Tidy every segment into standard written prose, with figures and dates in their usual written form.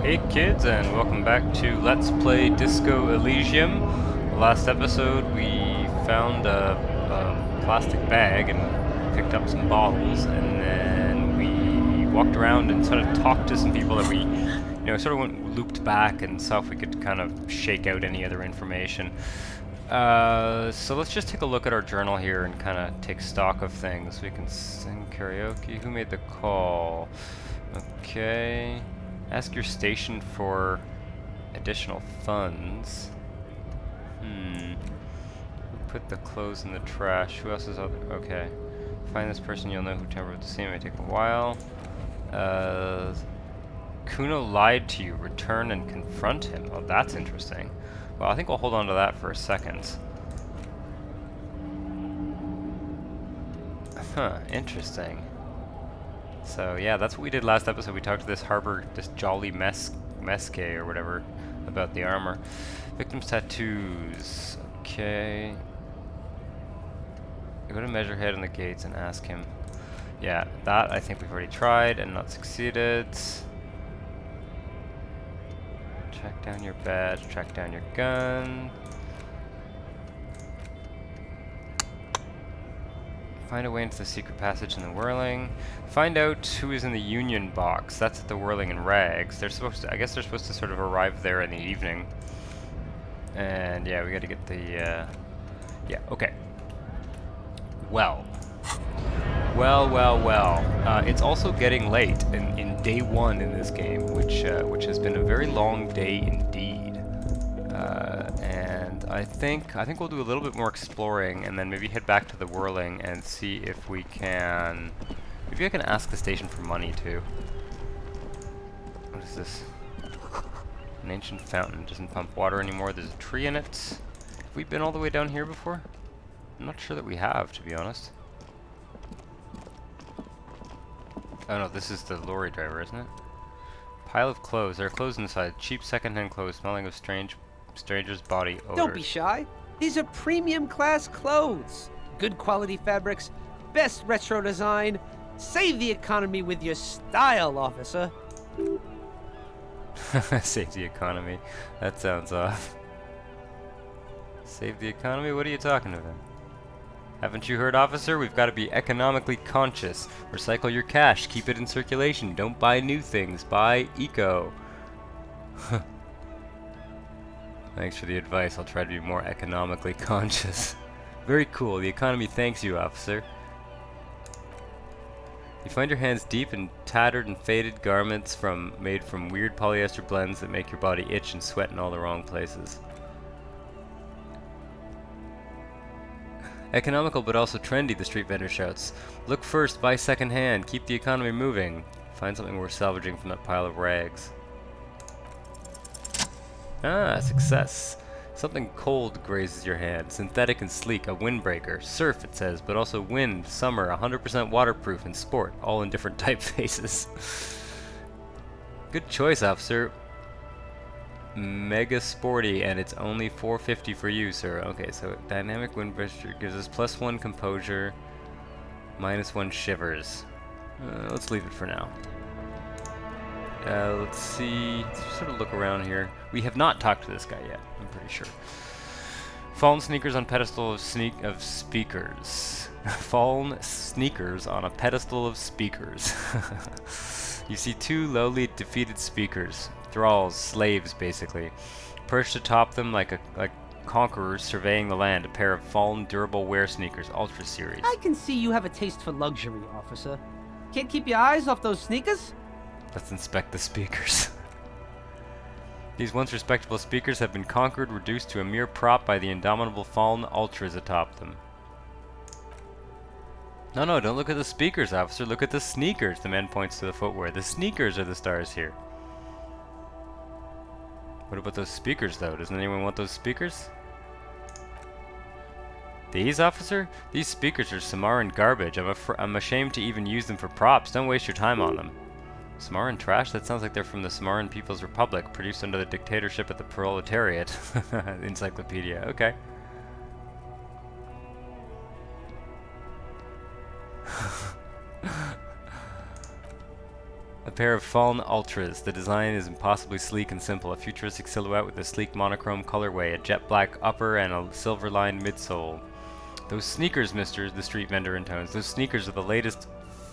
Hey kids, and welcome back to Let's Play Disco Elysium. Last episode we found a plastic bag and picked up some bottles, and then we walked around and sort of talked to some people that we, sort of looped back and saw if we could kind of shake out any other information. So let's just take a look at our journal here and kind of take stock of things. We can sing karaoke. Who made the call? Okay. Ask your station for additional funds. Who put the clothes in the trash? Who else is out there? Okay. Find this person, you'll know who tampered with the scene. It may take a while. Kuno lied to you. Return and confront him. Oh, that's interesting. Well, I think we'll hold on to that for a second. Huh, interesting. So yeah, that's what we did last episode. We talked to this jolly Meske or whatever about the armor. Victim's tattoos. Okay. Go to Measurehead on the gates and ask him. Yeah, that I think we've already tried and not succeeded. Track down your badge, track down your gun. Find a way into the secret passage in the Whirling. Find out who is in the Union box. That's at the Whirling and Rags. They're supposed to, I guess they're supposed to sort of arrive there in the evening. And yeah, we gotta get the, yeah, okay. Well. It's also getting late in day one in this game, which has been a very long day indeed. And I think we'll do a little bit more exploring and then maybe head back to the Whirling and see if we can... Maybe I can ask the station for money too. What is this? An ancient fountain. Doesn't pump water anymore. There's a tree in it. Have we been all the way down here before? I'm not sure that we have, to be honest. Oh no, this is the lorry driver, isn't it? Pile of clothes. There are clothes inside. Cheap second-hand clothes smelling of stranger's body odors. Don't be shy. These are premium class clothes. Good quality fabrics, best retro design. Save the economy with your style, officer. Save the economy. That sounds off. Save the economy? What are you talking about? Haven't you heard, officer? We've got to be economically conscious. Recycle your cash. Keep it in circulation. Don't buy new things. Buy eco. Thanks for the advice. I'll try to be more economically conscious. Very cool. The economy thanks you, officer. You find your hands deep in tattered and faded garments made from weird polyester blends that make your body itch and sweat in all the wrong places. Economical but also trendy, the street vendor shouts. Look first, buy second hand, keep the economy moving. Find something worth salvaging from that pile of rags. Ah, success. Something cold grazes your hand. Synthetic and sleek, a windbreaker. Surf, it says, but also wind, summer, 100% waterproof, and sport, all in different typefaces. Good choice, officer. Mega sporty, and it's only $4.50 for you, sir. Okay, so dynamic windbreaker gives us +1 composure, -1 shivers. Let's leave it for now. Let's see. Let's sort of look around here. We have not talked to this guy yet, I'm pretty sure. Fallen sneakers on pedestal of speakers. Fallen sneakers on a pedestal of speakers. You see two lowly defeated speakers. Thralls, slaves, basically. Perched atop them like conquerors surveying the land. A pair of fallen durable wear sneakers, Ultra Series. I can see you have a taste for luxury, officer. Can't keep your eyes off those sneakers? Let's inspect the speakers. These once respectable speakers have been conquered, reduced to a mere prop by the indomitable fallen ultras atop them. No, don't look at the speakers, officer. Look at the sneakers. The man points to the footwear. The sneakers are the stars here. What about those speakers, though? Doesn't anyone want those speakers? These, officer? These speakers are Samaran garbage. I'm ashamed to even use them for props. Don't waste your time on them. Samaran trash? That sounds like they're from the Samaran People's Republic, produced under the dictatorship of the proletariat. Encyclopedia. Okay. A pair of fallen ultras. The design is impossibly sleek and simple. A futuristic silhouette with a sleek monochrome colorway, a jet black upper, and a silver-lined midsole. Those sneakers, mister, the street vendor intones. Those sneakers are the latest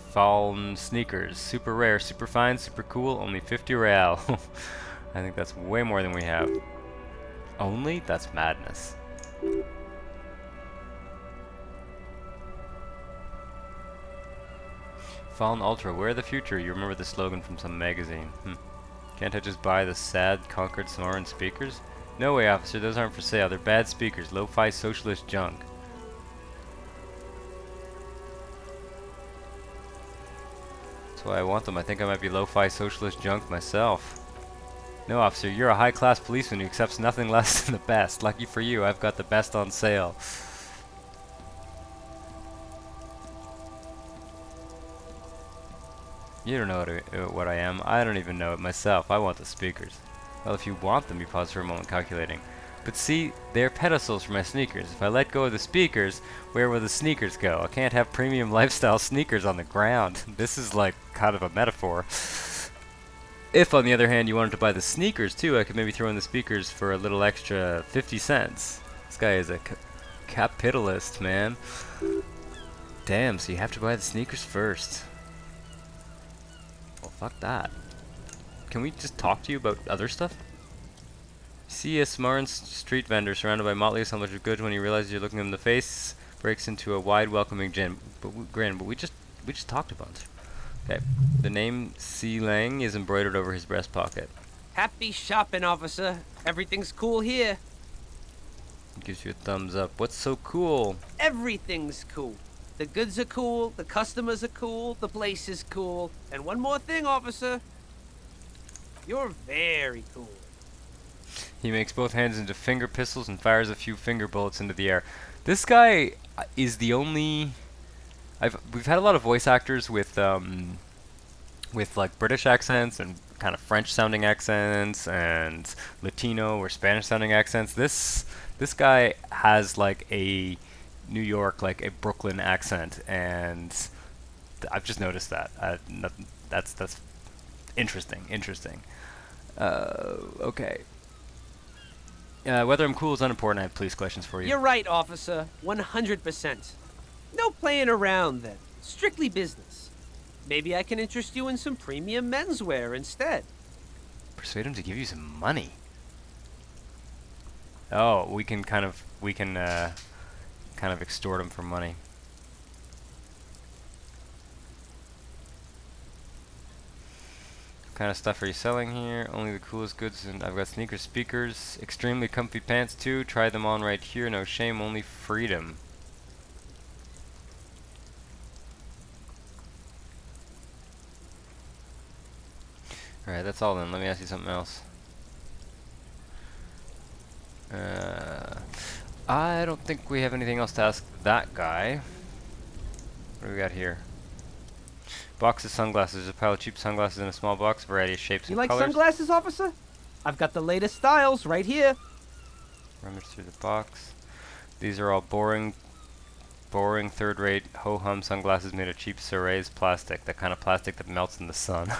fallen sneakers. Super rare, super fine, super cool, only 50 real. I think that's way more than we have. Only? That's madness. Fallen Ultra, wear the future. You remember the slogan from some magazine. Can't I just buy the sad, conquered Sonoran speakers? No way, officer, those aren't for sale. They're bad speakers, lo-fi socialist junk. That's why I want them. I think I might be lo-fi socialist junk myself. No, officer, you're a high-class policeman who accepts nothing less than the best. Lucky for you, I've got the best on sale. You don't know what I am. I don't even know it myself. I want the speakers. Well, if you want them, you pause for a moment calculating. But see, they're pedestals for my sneakers. If I let go of the speakers, where will the sneakers go? I can't have premium lifestyle sneakers on the ground. This is like kind of a metaphor. If, on the other hand, you wanted to buy the sneakers too, I could maybe throw in the speakers for a little extra 50 cents. This guy is a capitalist, man. Damn, so you have to buy the sneakers first. Well, fuck that. Can we just talk to you about other stuff? See a Smarran street vendor surrounded by motley assemblage of goods. When he realizes you're looking him in the face, breaks into a wide, welcoming grin. But we just talked a bunch. Okay. The name Si Lang is embroidered over his breast pocket. Happy shopping, officer. Everything's cool here. Gives you a thumbs up. What's so cool? Everything's cool. The goods are cool, the customers are cool, the place is cool. And one more thing, officer. You're very cool. He makes both hands into finger pistols and fires a few finger bullets into the air. This guy is the only... We've had a lot of voice actors with like British accents and kind of French sounding accents and Latino or Spanish sounding accents. This guy has like a New York, like a Brooklyn accent, and I've just noticed that. That's interesting. Okay. Whether I'm cool is unimportant. I have police questions for you. You're right, officer. 100%. No playing around, then. Strictly business. Maybe I can interest you in some premium menswear instead. Persuade him to give you some money. Oh, we can kind of extort him for money. What kind of stuff are you selling here? Only the coolest goods, and I've got sneakers, speakers, extremely comfy pants too. Try them on right here. No shame, only freedom. Alright, that's all then. Let me ask you something else. I don't think we have anything else to ask that guy. What do we got here? Box of sunglasses. A pile of cheap sunglasses in a small box, variety of shapes and You like colors. sunglasses, officer? I've got the latest styles right here. Rummage through the box. These are all boring third-rate ho-hum sunglasses made of cheap Cerise plastic. That kind of plastic that melts in the sun.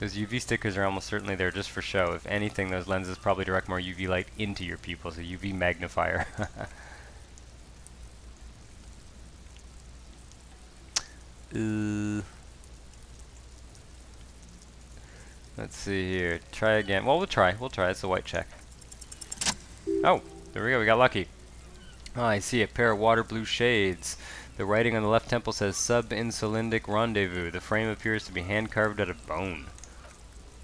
Those UV stickers are almost certainly there just for show. If anything, those lenses probably direct more UV light into your pupils, a UV magnifier. Let's see here. Try again. Well, we'll try. It's a white check. Oh, there we go. We got lucky. Oh, I see a pair of water blue shades. The writing on the left temple says Sub-Insulindic Rendezvous. The frame appears to be hand-carved out of bone.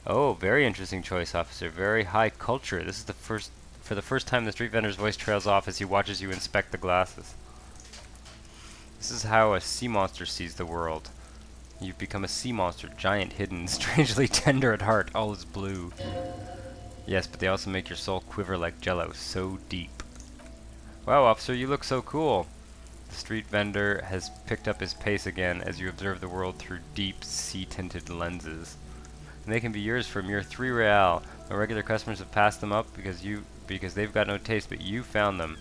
Oh, very interesting choice, officer. Very high culture. This is for the first time the street vendor's voice trails off as he watches you inspect the glasses. This is how a sea monster sees the world. You've become a sea monster, giant, hidden, strangely tender at heart. All is blue. Yes, but they also make your soul quiver like jello, so deep. Wow, officer, you look so cool. The street vendor has picked up his pace again as you observe the world through deep, sea-tinted lenses. And they can be yours for a mere 3 real. My regular customers have passed them up because they've got no taste, but you found them.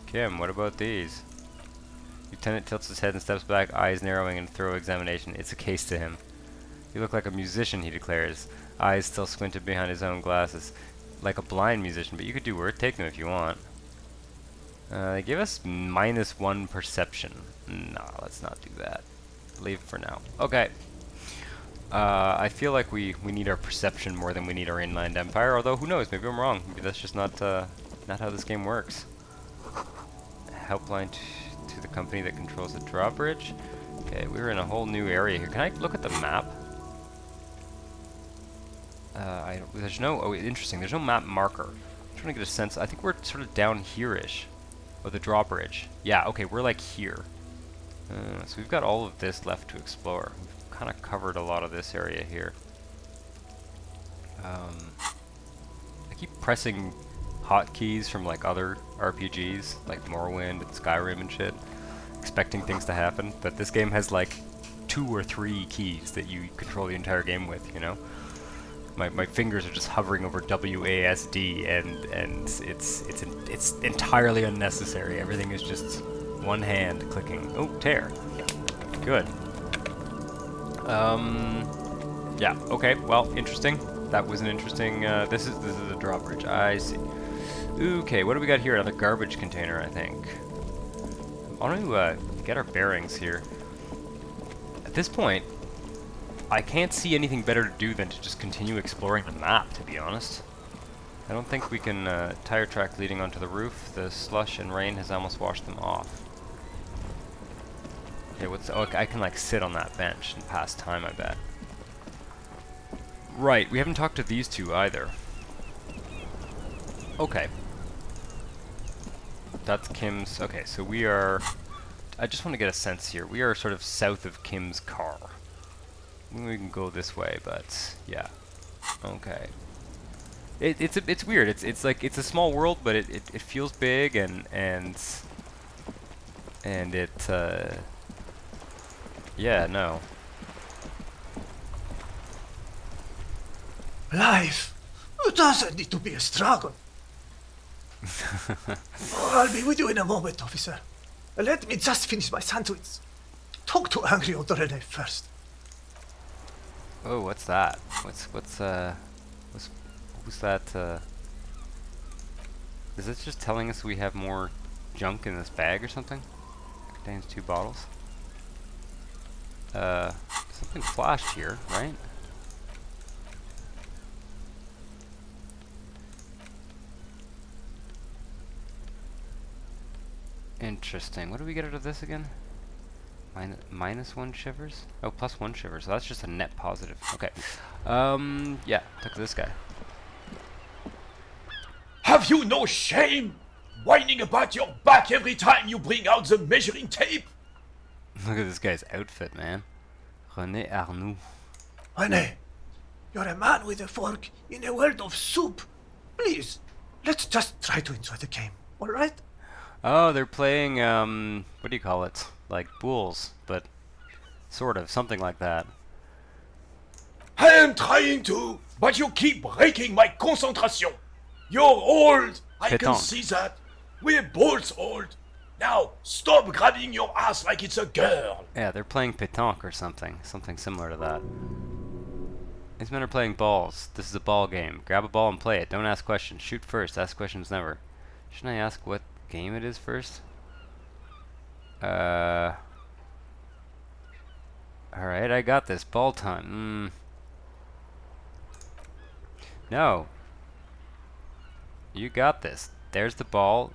Kim, what about these? Lieutenant tilts his head and steps back, eyes narrowing in thorough examination. It's a case to him. You look like a musician, he declares, eyes still squinted behind his own glasses. Like a blind musician, but you could do work. Take them if you want. They give us -1 perception. Nah, let's not do that. Leave for now. Okay. I feel like we need our perception more than we need our inland empire, although who knows, maybe I'm wrong. Maybe that's just not how this game works. Helpline to the company that controls the drawbridge. Okay, we're in a whole new area here. Can I look at the map? There's no, oh, interesting, there's no map marker. I'm trying to get a sense. I think we're sort of down here-ish. Oh, the drawbridge. Yeah, okay, we're like here. So we've got all of this left to explore. We've kind of covered a lot of this area here. I keep pressing hotkeys from like other RPGs, like Morrowind and Skyrim and shit, expecting things to happen, but this game has like 2 or 3 keys that you control the entire game with, you know? My fingers are just hovering over WASD, and it's entirely unnecessary. Everything is just one hand clicking. Oh, tear. Good. Yeah. Okay. Well, interesting. That was an interesting. This is a drawbridge. I see. Okay. What do we got here? Another garbage container, I think. I want to get our bearings here. At this point, I can't see anything better to do than to just continue exploring the map, to be honest. I don't think we can, tire track leading onto the roof. The slush and rain has almost washed them off. Okay, oh, I can, like, sit on that bench and pass time, I bet. Right, we haven't talked to these two either. Okay. That's Kim's, okay, so we are, I just want to get a sense here. We are sort of south of Kim's car. We can go this way, but yeah. Okay. It's weird. It's like it's a small world, but it feels big and it yeah, no. Life doesn't need to be a struggle. I'll be with you in a moment, officer. Let me just finish my sandwich. Talk to angry old Rene first. Oh, what's that? Who's that, is this just telling us we have more junk in this bag or something? It contains 2 bottles. Something flashed here, right? Interesting. What do we get out of this again? -1 shivers? Oh, +1 shivers. So that's just a net positive. Okay. Yeah, talk to this guy. Have you no shame? Whining about your back every time you bring out the measuring tape? Look at this guy's outfit, man. René Arnoux. Rene, you're a man with a fork in a world of soup. Please, let's just try to enjoy the game, alright? Oh, they're playing, what do you call it? Like Bulls, but sort of, something like that. I am trying to, but you keep breaking my concentration. You're old, I can Pétanque. see that. We're both old. Now, stop grabbing your ass like it's a girl. Yeah, they're playing pétanque or something similar to that. These men are playing balls. This is a ball game. Grab a ball and play it. Don't ask questions. Shoot first. Ask questions never. Shouldn't I ask what game it is first? Alright, I got this. Ball time. No. You got this. There's the ball.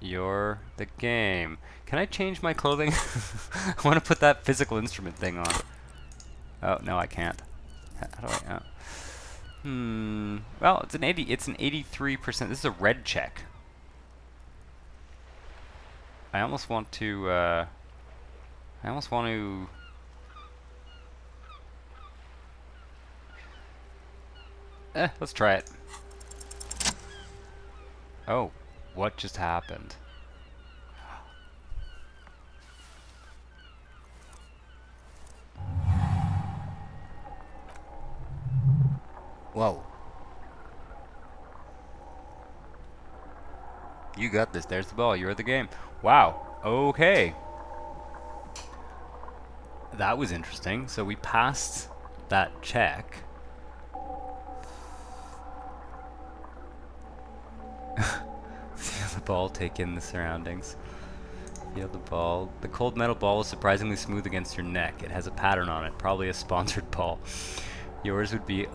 You're the game. Can I change my clothing? I want to put that physical instrument thing on. Oh, no, I can't. How do I... Oh. Well, it's an 83%. This is a red check. I almost want to, let's try it. Oh, what just happened? Whoa. You got this. There's the ball. You're the game. Wow. Okay. That was interesting. So we passed that check. Feel the ball, take in the surroundings. Feel the ball. The cold metal ball is surprisingly smooth against your neck. It has a pattern on it, probably a sponsored ball. Yours would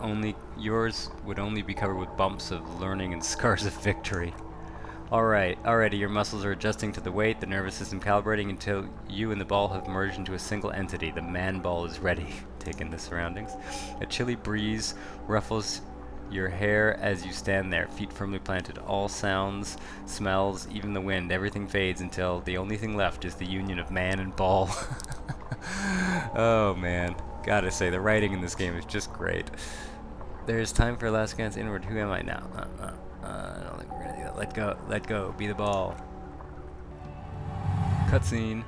only be covered with bumps of learning and scars of victory. Alrighty, your muscles are adjusting to the weight, the nervous system calibrating until you and the ball have merged into a single entity. The man ball is ready. Take in the surroundings. A chilly breeze ruffles your hair as you stand there, feet firmly planted. All sounds, smells, even the wind, everything fades until the only thing left is the union of man and ball. Oh man, gotta say, the writing in this game is just great. There's time for a last glance inward. Who am I now? I don't think we're gonna do that. Let go, be the ball. Cutscene.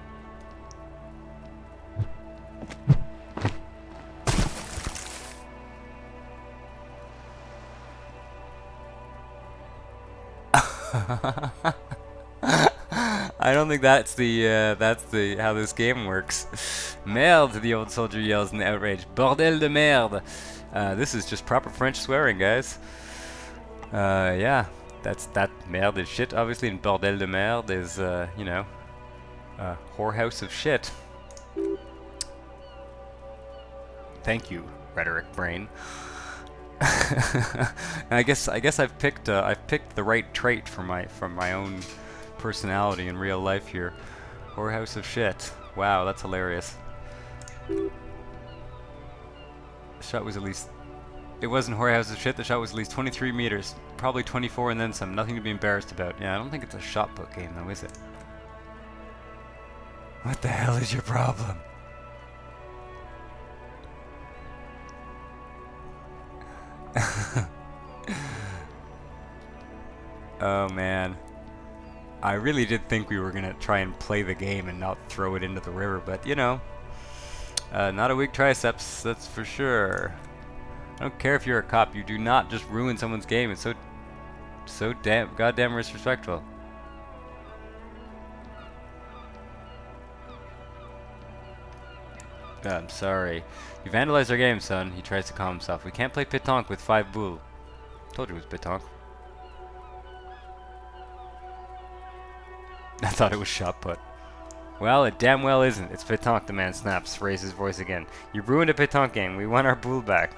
I don't think that's the how this game works. Merde, the old soldier yells in outrage. Bordel de merde. This is just proper French swearing, guys. Yeah, that merde is shit, obviously, and bordel de merde is, you know, whorehouse of shit. Thank you, rhetoric brain. I guess I've picked the right trait from my own personality in real life here. Whorehouse of shit. Wow, that's hilarious. The shot was at least... It wasn't whorehouse of shit. The shot was at least 23 meters. Probably 24 and then some. Nothing to be embarrassed about. Yeah, I don't think it's a shot put game though, is it? What the hell is your problem? Oh man. I really did think we were gonna try and play the game and not throw it into the river, but you know. Not a weak triceps, that's for sure. I don't care if you're a cop, you do not just ruin someone's game. It's so goddamn disrespectful. I'm sorry. You vandalized our game, son. He tries to calm himself. We can't play pétanque with 5 boules. Told you it was pétanque. I thought it was shot put. Well, it damn well isn't. It's pétanque, the man snaps, raises his voice again. You ruined a pétanque game. We want our boule back.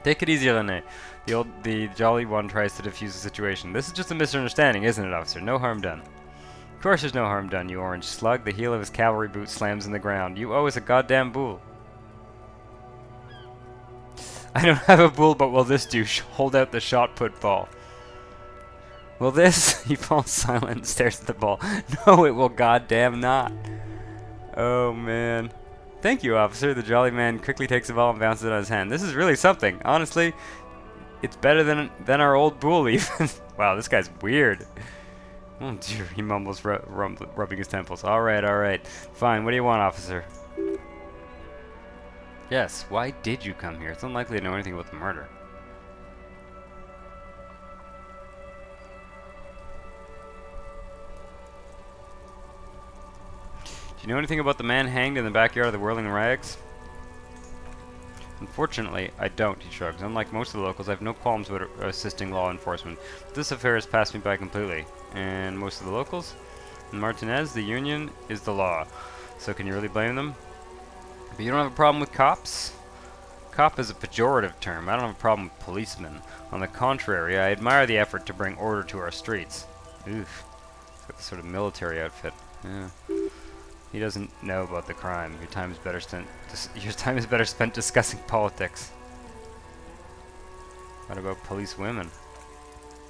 Take it easy, René. The jolly one tries to defuse the situation. This is just a misunderstanding, isn't it, officer? No harm done. Of course there's no harm done, you orange slug. The heel of his cavalry boot slams in the ground. You owe us a goddamn boule. I don't have a boule, but will this do? Hold out the shot put ball. Will this? He falls silent and stares at the ball. No, it will goddamn not. Oh, man. Thank you, officer. The jolly man quickly takes the ball and bounces it on his hand. This is really something. Honestly, it's better than our old boule even. Wow, this guy's weird. Oh dear, he mumbles, rubbing his temples. Alright. Fine, what do you want, officer? Yes, why did you come here? It's unlikely to know anything about the murder. Do you know anything about the man hanged in the backyard of the Whirling Rags? Unfortunately, I don't, he shrugs. Unlike most of the locals, I have no qualms about assisting law enforcement. But this affair has passed me by completely. And most of the locals? In Martinez, the union is the law. So can you really blame them? But you don't have a problem with cops? Cop is a pejorative term. I don't have a problem with policemen. On the contrary, I admire the effort to bring order to our streets. Oof. It's got this sort of military outfit. Yeah. He doesn't know about the crime. Your time is better spent discussing politics. What about police women?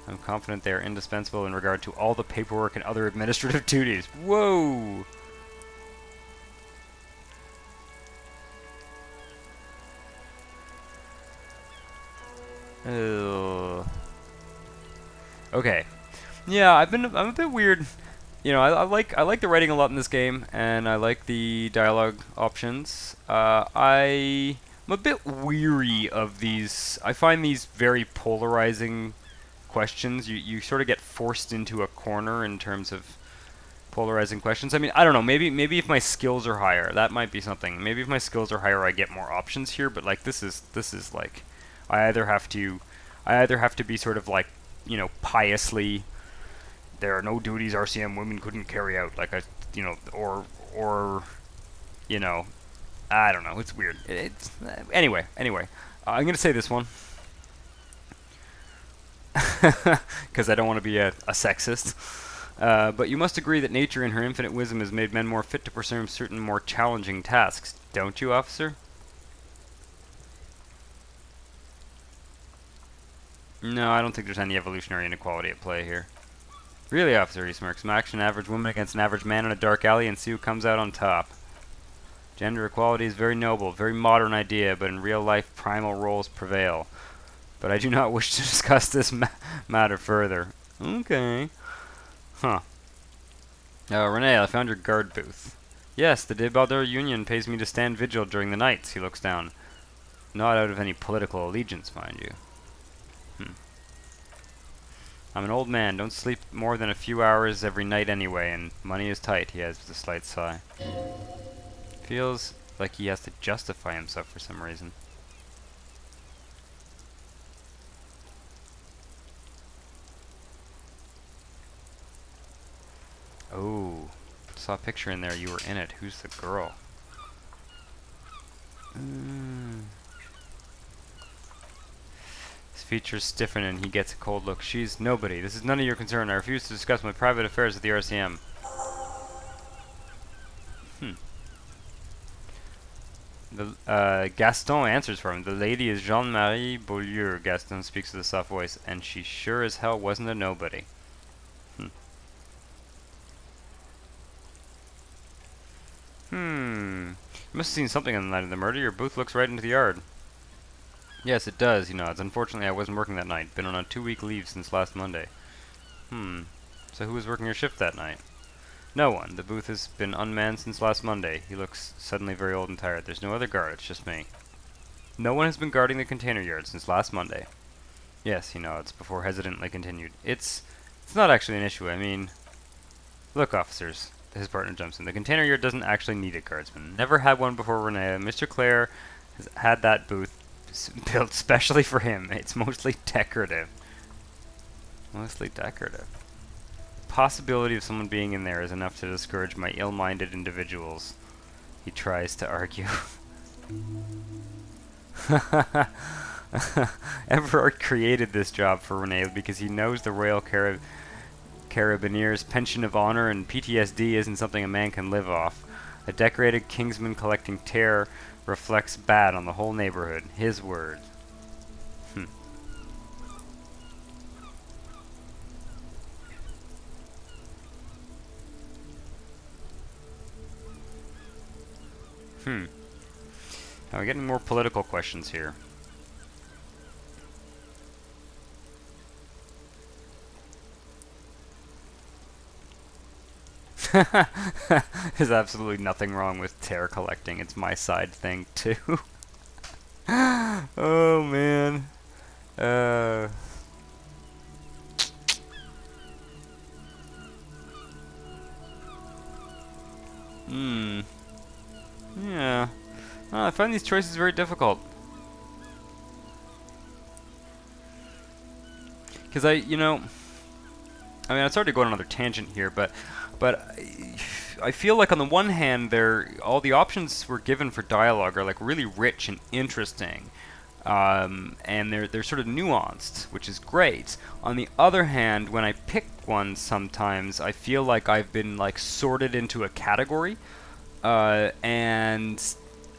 I'm confident they are indispensable in regard to all the paperwork and other administrative duties. Whoa! Okay. Yeah, I'm a bit weird. You know, I like the writing a lot in this game, and I like the dialogue options. I'm a bit weary of these. I find these very polarizing questions. You sort of get forced into a corner in terms of polarizing questions. I mean, I don't know. Maybe if my skills are higher, that might be something. Maybe if my skills are higher, I get more options here. But like this is like, I either have to be sort of like, you know, piously, there are no duties RCM women couldn't carry out. Like or you know, I don't know. It's weird. It's anyway. I'm gonna say this one because I don't want to be a sexist. But you must agree that nature in her infinite wisdom has made men more fit to pursue certain more challenging tasks, don't you, officer? No, I don't think there's any evolutionary inequality at play here. Really, officer, he smirks. Smash an average woman against an average man in a dark alley and see who comes out on top. Gender equality is very noble, very modern idea, but in real life primal roles prevail. But I do not wish to discuss this matter further. Okay. Huh. Renee, I found your guard booth. Yes, the Debauder Union pays me to stand vigil during the nights, he looks down. Not out of any political allegiance, mind you. I'm an old man, don't sleep more than a few hours every night anyway, and money is tight, he adds with a slight sigh. Feels like he has to justify himself for some reason. Oh, saw a picture in there, you were in it. Who's the girl? His features stiffen and he gets a cold look. She's nobody. This is none of your concern. I refuse to discuss my private affairs with the RCM. Gaston answers for him. The lady is Jean-Marie Beaulieu, Gaston speaks with a soft voice, and she sure as hell wasn't a nobody. You must have seen something on the night of the murder. Your booth looks right into the yard. Yes, it does, he nods. Unfortunately, I wasn't working that night. Been on a 2-week leave since last Monday. So who was working your shift that night? No one. The booth has been unmanned since last Monday. He looks suddenly very old and tired. There's no other guard, it's just me. No one has been guarding the container yard since last Monday. Yes, he nods, before hesitantly continued. It's not actually an issue. I mean, look, officers. His partner jumps in. The container yard doesn't actually need a guardsman. Never had one before Renee. Mr. Clare has had that booth built specially for him. It's mostly decorative. Mostly decorative. The possibility of someone being in there is enough to discourage my ill-minded individuals. He tries to argue. Everard created this job for Renee because he knows the Royal Carabineers' pension of honor and PTSD isn't something a man can live off. A decorated Kingsman collecting terror reflects bad on the whole neighborhood. His word. Now we're getting more political questions here. There's absolutely nothing wrong with terror collecting. It's my side thing too. Oh man. Yeah. I find these choices very difficult. Because I mean, I'm sorry to go on another tangent here, but I feel like on the one hand, all the options we're given for dialogue are like really rich and interesting, and they're sort of nuanced, which is great. On the other hand, when I pick one, sometimes I feel like I've been like sorted into a category, and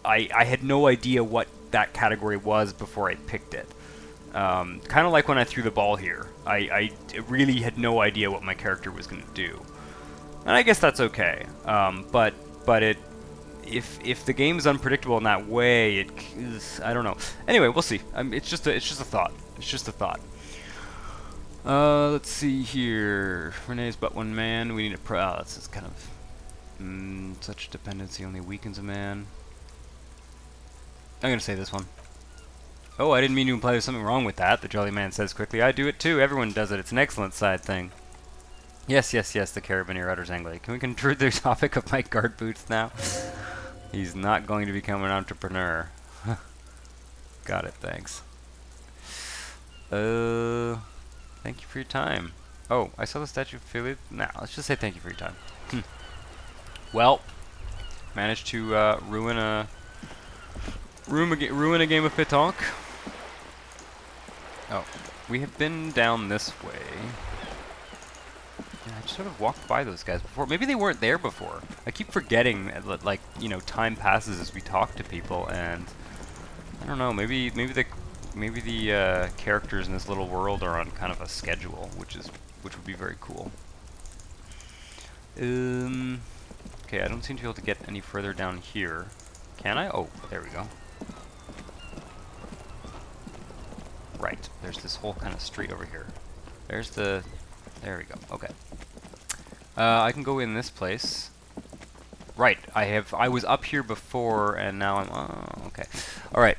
I had no idea what that category was before I picked it. Kind of like when I threw the ball here. I really had no idea what my character was going to do. And I guess that's okay. But if the game is unpredictable in that way, I don't know. Anyway, we'll see. It's just a thought. It's just a thought. Let's see here. Renee's but one man. We need a this is kind of such dependency only weakens a man. I'm gonna say this one. Oh, I didn't mean to imply there's something wrong with that, the jolly man says quickly. I do it too. Everyone does it. It's an excellent side thing. Yes, yes, yes, the Carabiner utters angrily. Can we conclude the topic of my guard boots now? He's not going to become an entrepreneur. Got it, thanks. Thank you for your time. Oh, I saw the Statue of Philip. Nah, let's just say thank you for your time. Well, managed to ruin a game of pétanque. Oh, we have been down this way. Yeah, I just sort of walked by those guys before. Maybe they weren't there before. I keep forgetting that, like, you know, time passes as we talk to people, and I don't know. Maybe the characters in this little world are on kind of a schedule, which would be very cool. Okay, I don't seem to be able to get any further down here. Can I? Oh, there we go. Right, there's this whole kind of street over here. There we go, okay. I can go in this place. Right, I was up here before, and now I'm, oh, okay. Alright.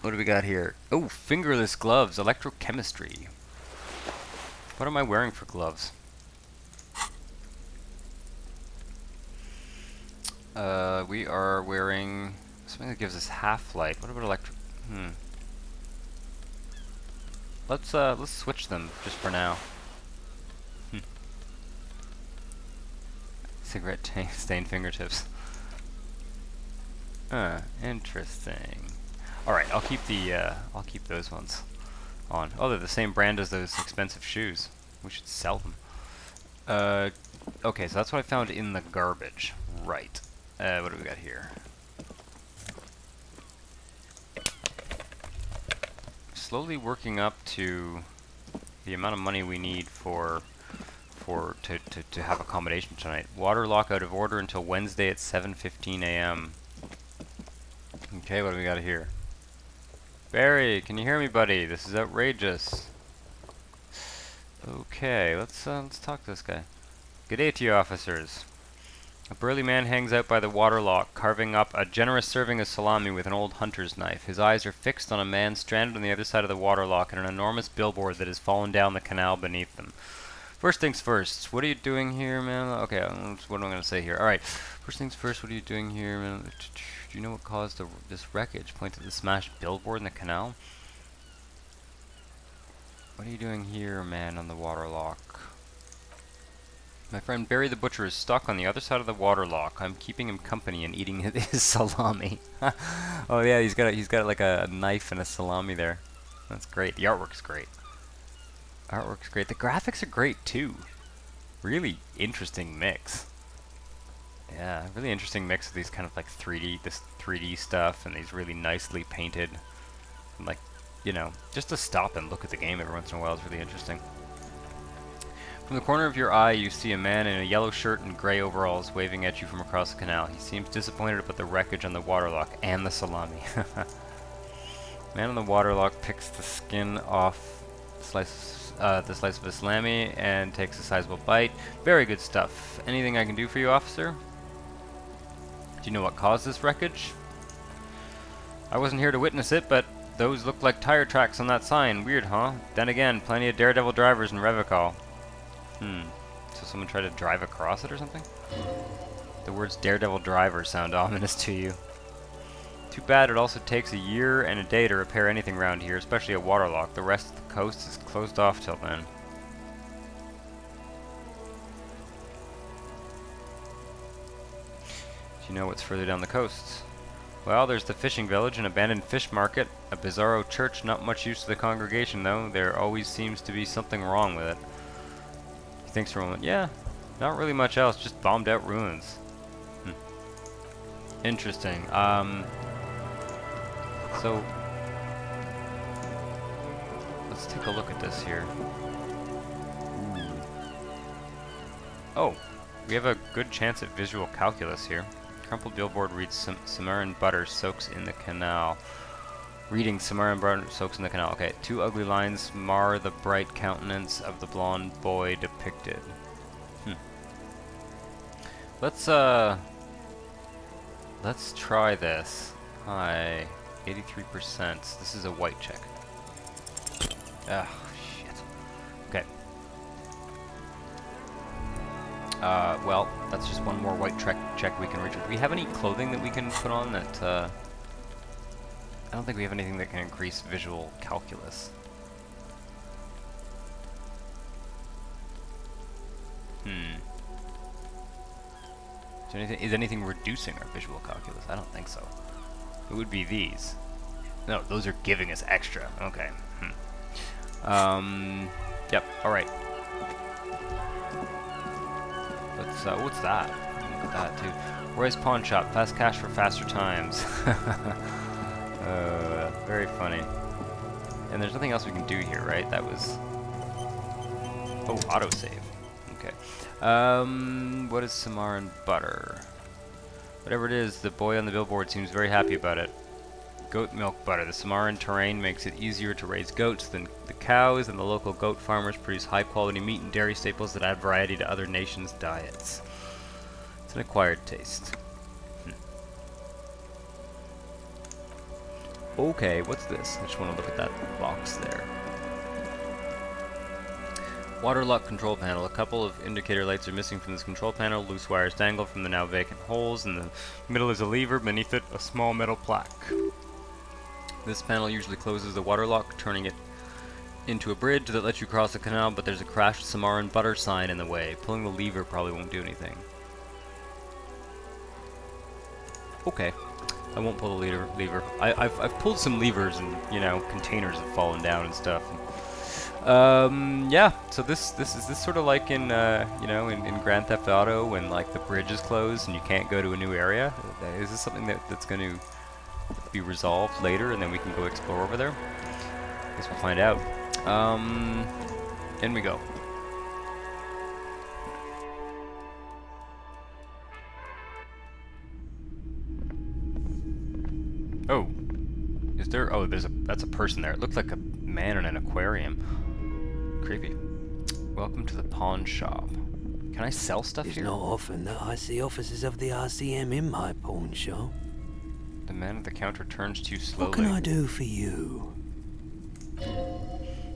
What do we got here? Oh, fingerless gloves, electrochemistry. What am I wearing for gloves? We are wearing something that gives us half-light. What about let's switch them just for now. Cigarette stained fingertips. Interesting. All right, I'll keep those ones on. Oh, they're the same brand as those expensive shoes. We should sell them. Okay, so that's what I found in the garbage. Right. What do we got here? Slowly working up to the amount of money we need to have accommodation tonight. Water lock out of order until Wednesday at 7:15 a.m. Okay, what do we got here? Barry, can you hear me, buddy? This is outrageous. Okay, let's talk to this guy. Good day to you, officers. A burly man hangs out by the water lock, carving up a generous serving of salami with an old hunter's knife. His eyes are fixed on a man stranded on the other side of the water lock and an enormous billboard that has fallen down the canal beneath them. First things first, what are you doing here, man? Okay, what am I going to say here? Alright, first things first, what are you doing here, man? Do you know what caused this wreckage? Point to the smashed billboard in the canal. What are you doing here, man, on the water lock? My friend Barry the Butcher is stuck on the other side of the water lock. I'm keeping him company and eating his salami. Oh yeah, he's got like a knife and a salami there. That's great. The artwork's great. Artwork's great. The graphics are great too. Really interesting mix. Yeah, really interesting mix of these kind of like 3D stuff and these really nicely painted, and like, you know, just to stop and look at the game every once in a while is really interesting. From the corner of your eye, you see a man in a yellow shirt and gray overalls waving at you from across the canal. He seems disappointed about the wreckage on the waterlock and the salami. Man on the waterlock picks the skin off the slice of his salami and takes a sizable bite. Very good stuff. Anything I can do for you, officer? Do you know what caused this wreckage? I wasn't here to witness it, but those look like tire tracks on that sign. Weird, huh? Then again, plenty of daredevil drivers in Revicol. So someone tried to drive across it or something? The words daredevil driver sound ominous to you. Too bad it also takes a year and a day to repair anything around here, especially a waterlock. The rest of the coast is closed off till then. Do you know what's further down the coast? Well, there's the fishing village, an abandoned fish market, a bizarro church, not much use to the congregation though. There always seems to be something wrong with it. Thinks for a moment. Yeah, not really much else, just bombed out ruins. Interesting. So let's take a look at this here. Ooh. Oh, we have a good chance at visual calculus here. Crumpled billboard reads Sumerian butter soaks in the canal. Reading Sumerian butter soaks in the canal. Okay, two ugly lines mar the bright countenance of the blonde boy depicted. Let's try this. Hi, 83%. This is a white check. Ah, shit. Okay. Well, that's just one more white check we can reach. Do we have any clothing that we can put on that, I don't think we have anything that can increase visual calculus. Is anything reducing our visual calculus? I don't think so. It would be these. No, those are giving us extra. Okay. Yep, alright. What's that? Look at that, too. Roy's Pawn Shop. Fast cash for faster times. Very funny. And there's nothing else we can do here, right? That was... Oh, autosave. Okay. What is Samaran butter? Whatever it is, the boy on the billboard seems very happy about it. Goat milk butter. The Samaran terrain makes it easier to raise goats than the cows, and the local goat farmers produce high-quality meat and dairy staples that add variety to other nations' diets. It's an acquired taste. Okay, what's this? I just want to look at that box there. Water lock control panel. A couple of indicator lights are missing from this control panel. Loose wires dangle from the now vacant holes. In the middle is a lever. Beneath it, a small metal plaque. This panel usually closes the water lock, turning it into a bridge that lets you cross the canal, but there's a crashed Samaran butter sign in the way. Pulling the lever probably won't do anything. Okay. I won't pull the lever. I've pulled some levers and, you know, containers have fallen down and stuff. Yeah, so this is sort of like in you know, in Grand Theft Auto when like the bridge is closed and you can't go to a new area? Is this something that's going to be resolved later and then we can go explore over there? I guess we'll find out. In we go. Oh, is there? Oh, that's a person there. It looks like a man in an aquarium. Creepy. Welcome to the pawn shop. Can I sell stuff It's here? not often that I see officers of the RCM in my pawn shop. The man at the counter turns to you slowly. What can I do for you?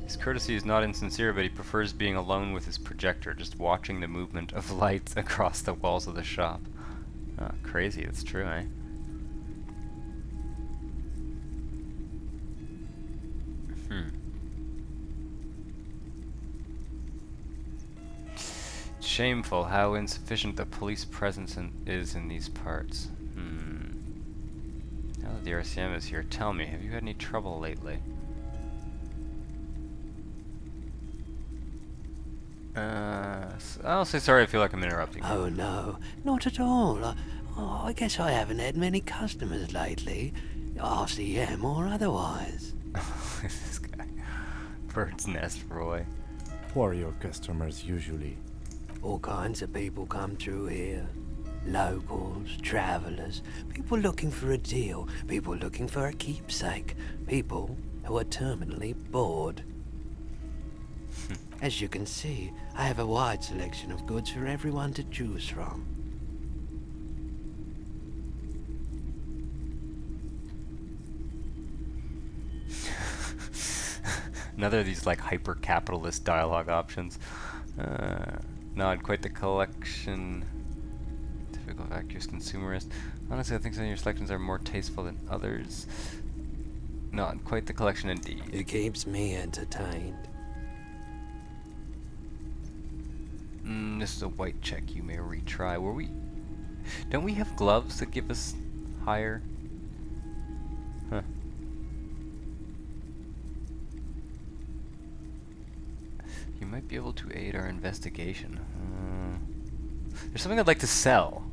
His courtesy is not insincere, but he prefers being alone with his projector, just watching the movement of lights across the walls of the shop. Oh, crazy, that's true, eh? Shameful how insufficient the police presence is in these parts. Now that the RCM is here, tell me, have you had any trouble lately? I'll say sorry, I feel like I'm interrupting you. Oh no, not at all. I guess I haven't had many customers lately, RCM or otherwise. This guy. Bird's nest, Roy. Who are your customers usually? All kinds of people come through here. Locals, travelers, people looking for a deal, people looking for a keepsake, people who are terminally bored. As you can see, I have a wide selection of goods for everyone to choose from. Another of these like hyper-capitalist dialogue options. Not quite the collection. Typical vacuous consumerist. Honestly, I think some of your selections are more tasteful than others. Not quite the collection indeed. It keeps me entertained. This is a white check you may retry. Don't we have gloves that give us higher? Huh. You might be able to aid our investigation. There's something I'd like to sell.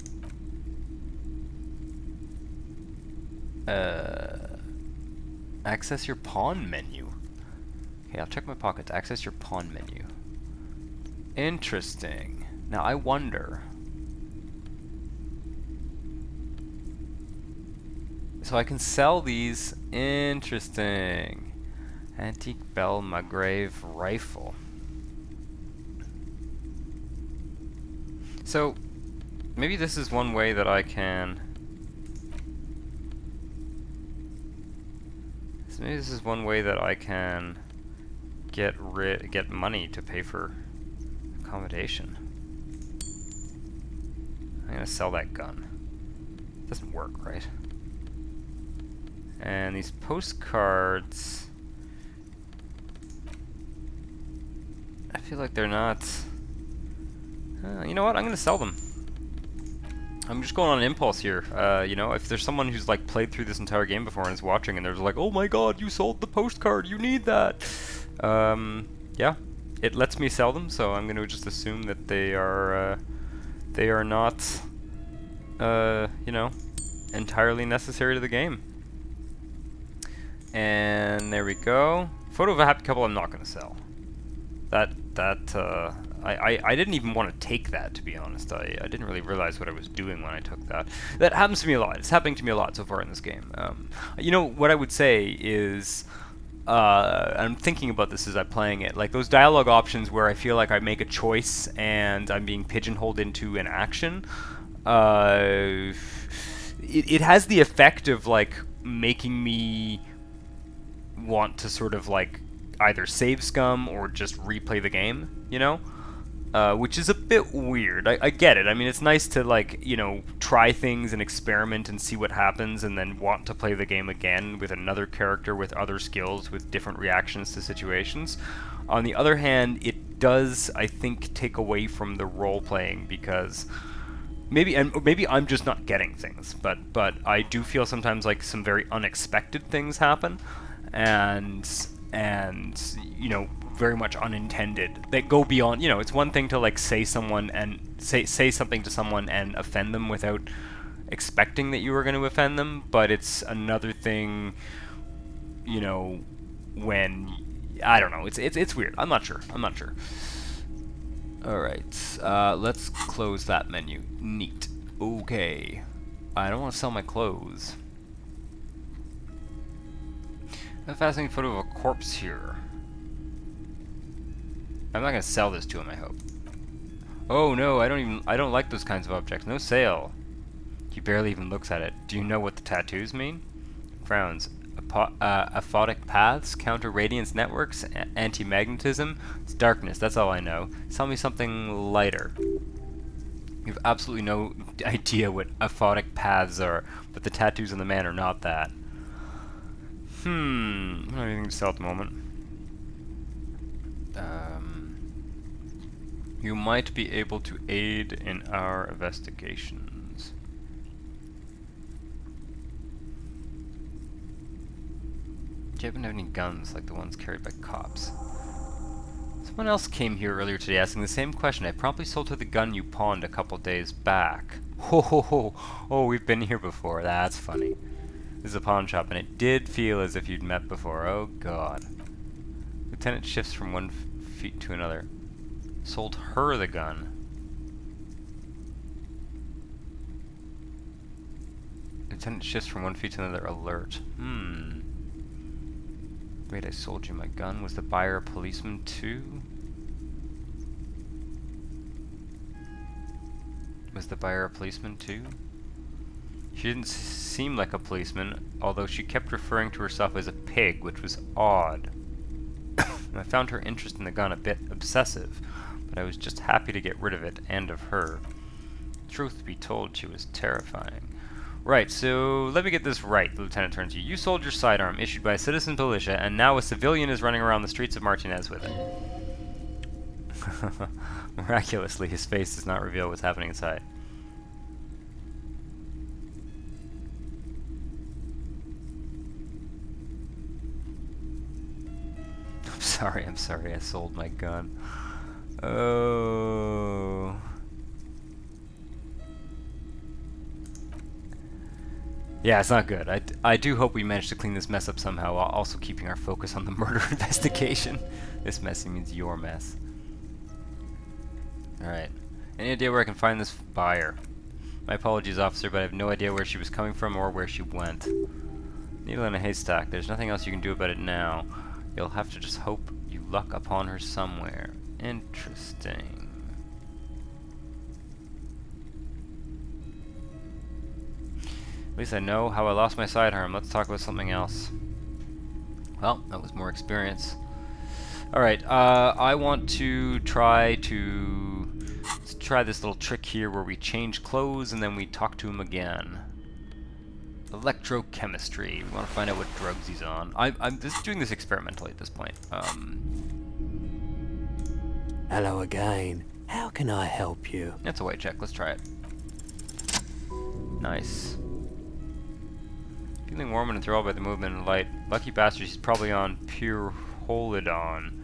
Access your pawn menu. Okay, I'll check my pockets. Access your pawn menu. Interesting. Now I wonder. So I can sell these. Interesting. Antique Belle Magrave rifle. So maybe this is one way that I can. So maybe this is one way that I can get money to pay for accommodation. gonna sell that gun. Doesn't work, right? And these postcards, I feel like they're not... you know what? I'm gonna sell them. I'm just going on an impulse here. You know, if there's someone who's like played through this entire game before and is watching and they're like, "Oh my god, you sold the postcard, you need that." Yeah, it lets me sell them, so I'm going to just assume that they are not, you know, entirely necessary to the game. And there we go. Photo of a happy couple I'm not going to sell. I didn't even want to take that, to be honest. I didn't really realize what I was doing when I took that. That happens to me a lot. It's happening to me a lot so far in this game. You know, what I would say is, I'm thinking about this as I'm playing it, like those dialogue options where I feel like I make a choice and I'm being pigeonholed into an action, it has the effect of like making me want to sort of like either save scum or just replay the game, you know? Which is a bit weird. I get it. I mean, it's nice to, like, you know, try things and experiment and see what happens and then want to play the game again with another character with other skills with different reactions to situations. On the other hand, it does, I think, take away from the role-playing because maybe I'm just not getting things, but I do feel sometimes like some very unexpected things happen and you know, very much unintended. They go beyond, you know, it's one thing to like say something to someone and offend them without expecting that you were going to offend them, but it's another thing, you know, when I don't know, it's weird. I'm not sure. All right. Let's close that menu. Neat. Okay. I don't want to sell my clothes. A fascinating photo of a corpse here. I'm not gonna sell this to him, I hope. Oh no, I don't like those kinds of objects. No sale. He barely even looks at it. Do you know what the tattoos mean? Frowns. Aphotic paths, counter radiance networks, anti-magnetism. It's darkness, that's all I know. Tell me something lighter. You have absolutely no idea what aphotic paths are, but the tattoos on the man are not that. I don't have anything to sell at the moment. You might be able to aid in our investigations. Do you happen to have any guns like the ones carried by cops? Someone else came here earlier today asking the same question. I promptly sold her the gun you pawned a couple days back. Ho ho ho! Oh, we've been here before. That's funny. This is a pawn shop, and it did feel as if you'd met before. Oh god. Lieutenant shifts from one feet to another. Sold her the gun. Lieutenant shifts from one feet to another. Alert. Wait, I sold you my gun. Was the buyer a policeman too? Was the buyer a policeman too? She didn't seem like a policeman, although she kept referring to herself as a pig, which was odd. I found her interest in the gun a bit obsessive, but I was just happy to get rid of it, and of her. Truth be told, she was terrifying. Right, so let me get this right, the lieutenant turns to you. You sold your sidearm, issued by a citizen militia, and now a civilian is running around the streets of Martinez with it. Miraculously, his face does not reveal what's happening inside. I'm sorry, I sold my gun. Oh. Yeah, it's not good. I do hope we manage to clean this mess up somehow, while also keeping our focus on the murder investigation. This messy means your mess. Alright. Any idea where I can find this buyer? My apologies, officer, but I have no idea where she was coming from or where she went. Needle in a haystack. There's nothing else you can do about it now. You'll have to just hope you luck upon her somewhere. Interesting. At least I know how I lost my sidearm. Let's talk about something else. Well, that was more experience. Alright, I want to try to Let's try this little trick here where we change clothes and then we talk to him again. Electrochemistry. We want to find out what drugs he's on. I'm just doing this experimentally at this point. Hello again. How can I help you? That's a white check. Let's try it. Nice. Feeling warm and enthralled by the movement and light. Lucky bastard, he's probably on pure Holodon.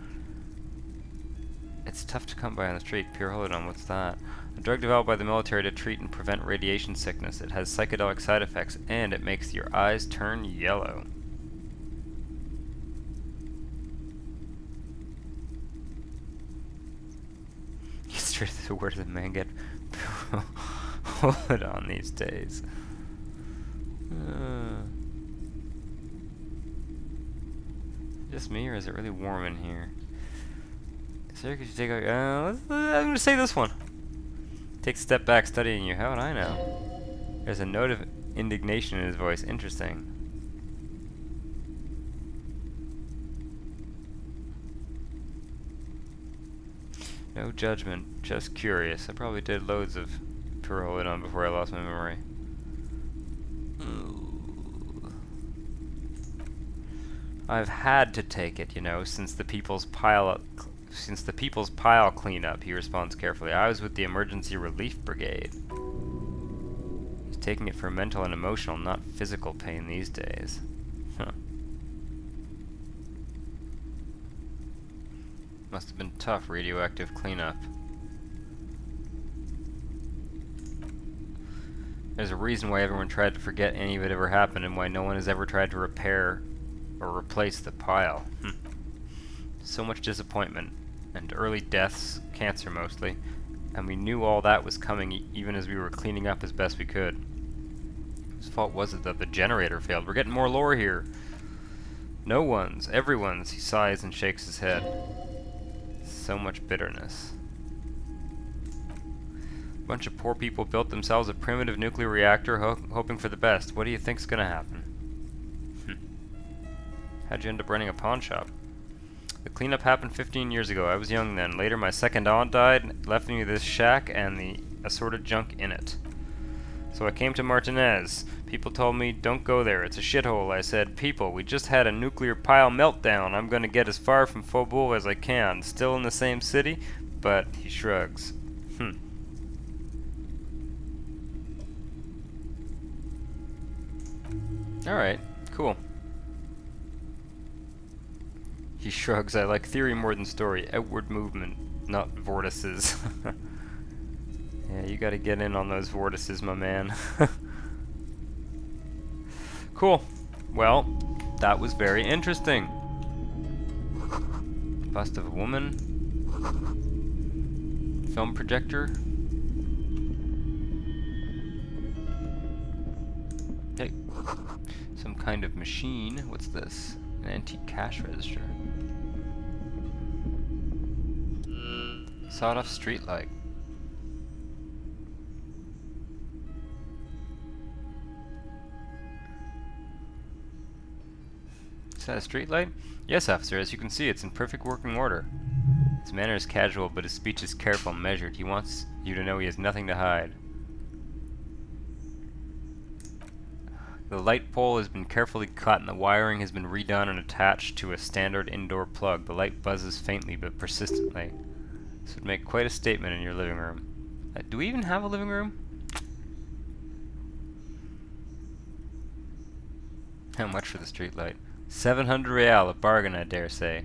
It's tough to come by on the street. Pure Holodon, what's that? A drug developed by the military to treat and prevent radiation sickness. It has psychedelic side effects, and it makes your eyes turn yellow. Straight to the word of the man get Holodon these days. Just me, or is it really warm in here? Sir, could you take out... I'm gonna say this one. Take a step back studying you. How would I know? There's a note of indignation in his voice. Interesting. No judgment, just curious. I probably did loads of Pyrrolidon before I lost my memory. I've had to take it, you know, since the people's pile cleanup, he responds carefully. I was with the Emergency Relief Brigade. He's taking it for mental and emotional, not physical pain these days. Huh. Must have been tough, radioactive cleanup. There's a reason why everyone tried to forget any of it ever happened and why no one has ever tried to repair or replace the pile. So much disappointment and early deaths, cancer mostly, and we knew all that was coming even as we were cleaning up as best we could. Whose fault was it that the generator failed? We're getting more lore here. No one's, everyone's, he sighs and shakes his head. So much bitterness. A bunch of poor people built themselves a primitive nuclear reactor hoping for the best. What do you think's gonna happen? How'd you end up running a pawn shop? The cleanup happened 15 years ago. I was young then. Later my second aunt died, left me this shack and the assorted junk in it. So I came to Martinez. People told me, don't go there, it's a shithole. I said, people, we just had a nuclear pile meltdown. I'm gonna get as far from Faubourg as I can. Still in the same city? But he shrugs. Alright, cool. He shrugs. I like theory more than story. Outward movement, not vortices. Yeah, you gotta get in on those vortices, my man. Cool. Well, that was very interesting. Bust of a woman. Film projector. Hey. Some kind of machine. What's this? An antique cash register. Sawed-off streetlight. Is that a streetlight? Yes, officer. As you can see, it's in perfect working order. His manner is casual, but his speech is careful and measured. He wants you to know he has nothing to hide. The light pole has been carefully cut and the wiring has been redone and attached to a standard indoor plug. The light buzzes faintly but persistently. This would make quite a statement in your living room. Do we even have a living room? How much for the street light? 700 real, a bargain, I dare say.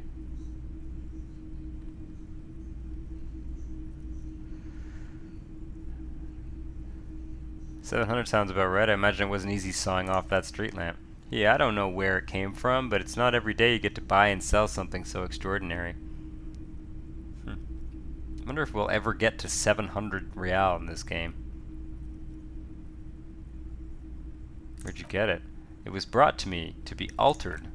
$700 sounds about right. I imagine it wasn't easy sawing off that street lamp. Yeah, I don't know where it came from, but it's not every day you get to buy and sell something so extraordinary. I wonder if we'll ever get to 700 real in this game. Where'd you get it? It was brought to me to be altered.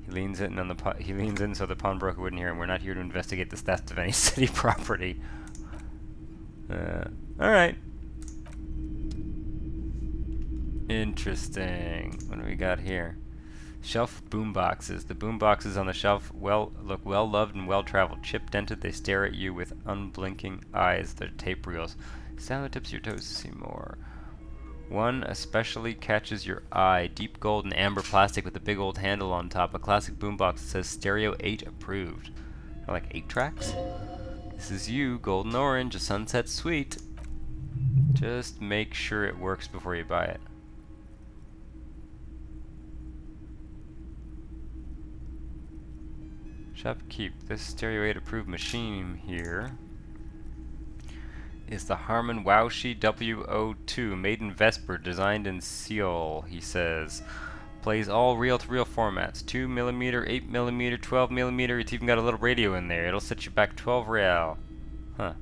He leans in so the pawnbroker wouldn't hear him. We're not here to investigate the theft of any city property. Alright. Interesting. What do we got here? Shelf boomboxes. The boomboxes on the shelf look well loved and well traveled. Chip dented, they stare at you with unblinking eyes. They're tape reels. Stand on the tips of your toes to see more. One especially catches your eye. Deep gold and amber plastic with a big old handle on top. A classic boombox that says Stereo 8 approved. Or like 8 tracks? This is you, golden orange, a sunset suite. Just make sure it works before you buy it. Shopkeep. This Stereo 8 approved machine here is the Harman Wowshi W02, made in Vesper, designed in Seoul, he says. Plays all reel-to-reel formats, 2mm, 8mm, 12mm, it's even got a little radio in there. It'll set you back 12 real. Huh.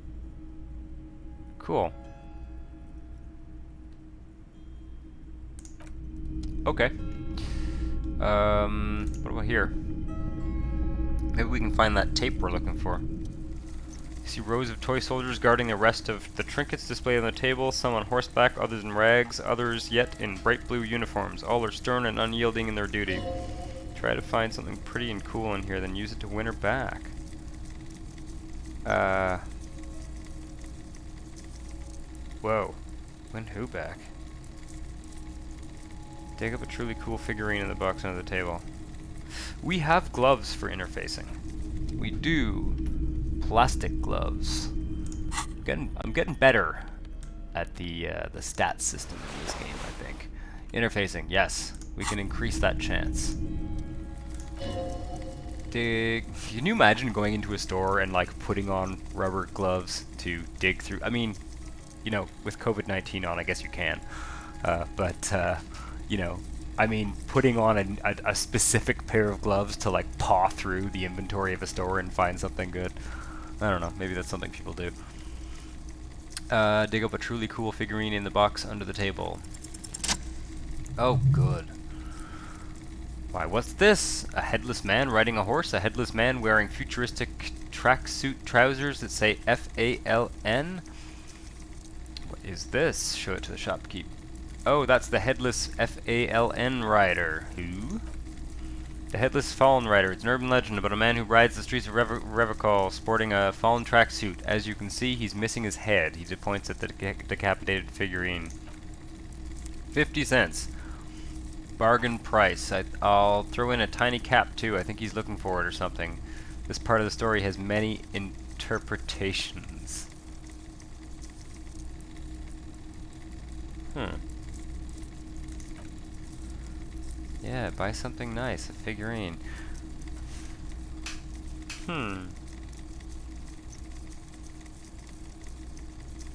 Cool. Okay. What about here? Maybe we can find that tape we're looking for. You see rows of toy soldiers guarding the rest of the trinkets displayed on the table, some on horseback, others in rags, others yet in bright blue uniforms. All are stern and unyielding in their duty. Try to find something pretty and cool in here, then use it to win her back. Whoa. Win who back? Dig up a truly cool figurine in the box under the table. We have gloves for interfacing. We do. Plastic gloves. I'm getting better at the stats system in this game, I think. Interfacing, yes. We can increase that chance. Can you imagine going into a store and like putting on rubber gloves to dig through? I mean, you know, with COVID-19 on, I guess you can. You know, I mean, putting on a specific pair of gloves to like paw through the inventory of a store and find something good. I don't know, maybe that's something people do. Dig up a truly cool figurine in the box under the table. Oh, good. Why, what's this? A headless man riding a horse? A headless man wearing futuristic tracksuit trousers that say F-A-L-N? What is this? Show it to the shopkeep. Oh, that's the headless F-A-L-N rider. Who? The Headless Fallen Rider. It's an urban legend about a man who rides the streets of Revachol sporting a fallen tracksuit. As you can see, he's missing his head. He points at the decapitated figurine. 50 cents. Bargain price. I'll throw in a tiny cap too. I think he's looking for it or something. This part of the story has many interpretations. Yeah, buy something nice, a figurine.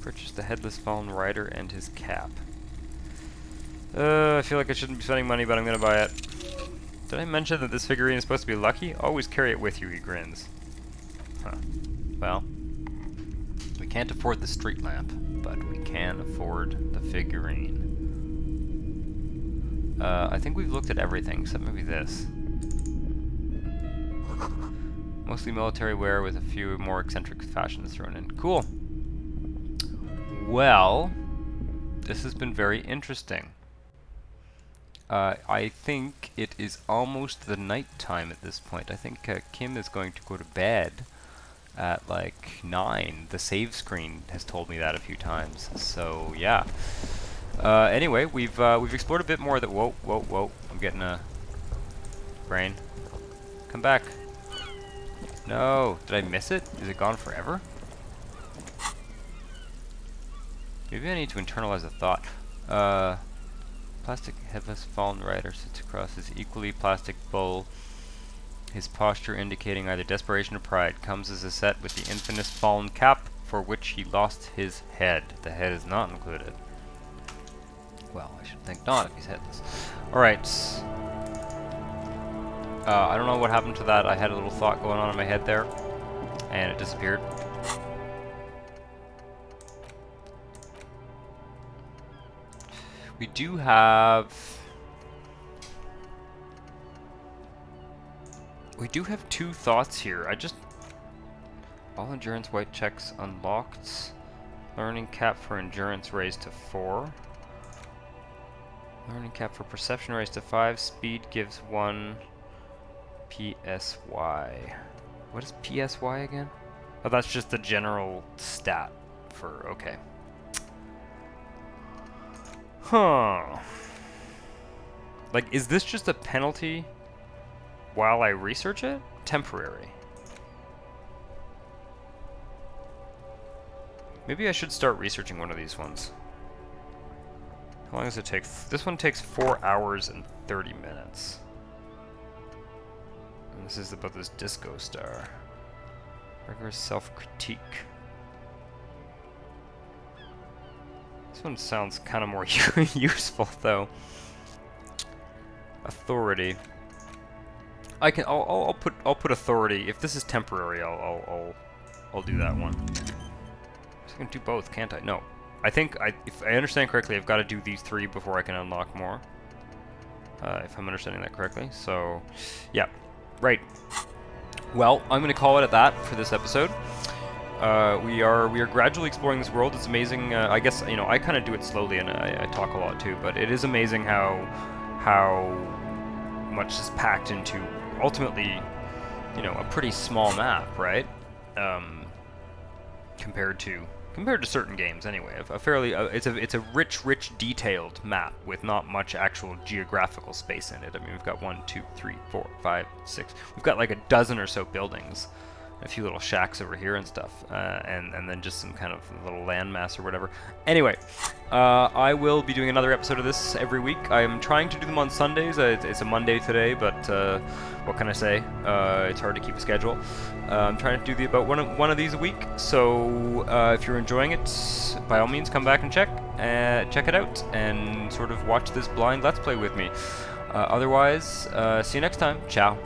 Purchase the Headless Fallen Rider and his cap. I feel like I shouldn't be spending money, but I'm gonna buy it. Did I mention that this figurine is supposed to be lucky? Always carry it with you, he grins. Huh. Well, we can't afford the street lamp, but we can afford the figurine. I think we've looked at everything, except maybe this. Mostly military wear with a few more eccentric fashions thrown in. Cool. Well, this has been very interesting. I think it is almost the night time at this point. I think Kim is going to go to bed at like 9. The save screen has told me that a few times. So yeah. Anyway, we've explored a bit more. That whoa! I'm getting a brain. Come back. No, did I miss it? Is it gone forever? Maybe I need to internalize the thought. Plastic headless fallen rider sits across his equally plastic bull. His posture indicating either desperation or pride. Comes as a set with the infamous fallen cap for which he lost his head. The head is not included. Well, I should think not if he's headless. Alright. I don't know what happened to that. I had a little thought going on in my head there, and it disappeared. We do have... two thoughts here. All endurance white checks unlocked. Learning cap for endurance raised to 4. Learning cap for perception raised to 5. Speed gives 1 PSY. What is PSY again? Oh, that's just the general stat for, okay. Huh. Like, is this just a penalty while I research it? Temporary. Maybe I should start researching one of these ones. How long does it take? This one takes 4 hours and 30 minutes. And this is about this disco star. Rigorous self-critique. This one sounds kind of more useful, though. Authority. I'll put authority. If this is temporary, I'll do that one. I can do both, can't I? No. I think, if I understand correctly, I've got to do these 3 before I can unlock more. If I'm understanding that correctly. So, yeah. Right. Well, I'm going to call it at that for this episode. We are gradually exploring this world. It's amazing. I guess, you know, I kind of do it slowly and I talk a lot too, but it is amazing how much is packed into, ultimately, you know, a pretty small map, right? Compared to certain games, anyway. A fairly, it's a rich, detailed map with not much actual geographical space in it. I mean, we've got 1, 2, 3, 4, 5, 6. We've got like a dozen or so buildings, a few little shacks over here and stuff, and then just some kind of little landmass or whatever. Anyway, I will be doing another episode of this every week. I am trying to do them on Sundays. It's a Monday today, but what can I say? It's hard to keep a schedule. I'm trying to do about one of these a week. So if you're enjoying it, by all means, come back and check it out and sort of watch this blind Let's Play with me. Otherwise, see you next time. Ciao.